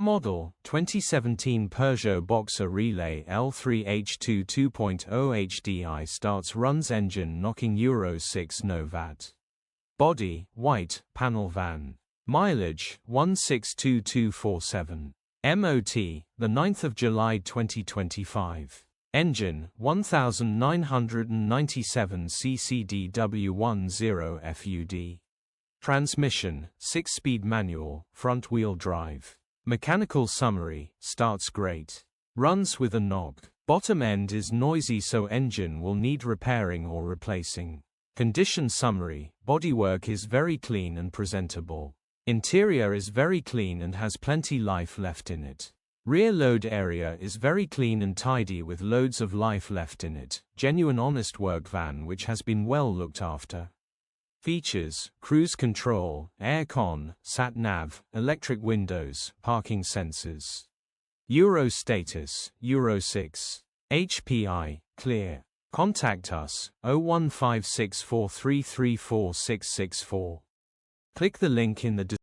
Model, 2017 Peugeot Boxer Relay L3H2 2.0 HDI starts runs engine knocking Euro 6 No Vat. Body, white, panel van. Mileage, 162247. MOT, the 9th of July 2025. Engine, 1997 ccdw10 FUD. Transmission, 6-speed manual, front-wheel drive. Mechanical summary, starts great. Runs with a knock. Bottom end is noisy so engine will need repairing or replacing. Condition summary, bodywork is very clean and presentable. Interior is very clean and has plenty life left in it. Rear load area is very clean and tidy with loads of life left in it. Genuine honest work van which has been well looked after. Features, cruise control, aircon, sat-nav, electric windows, parking sensors. Euro status, Euro 6. HPI, clear. Contact us, 01564334664. Click the link in the description.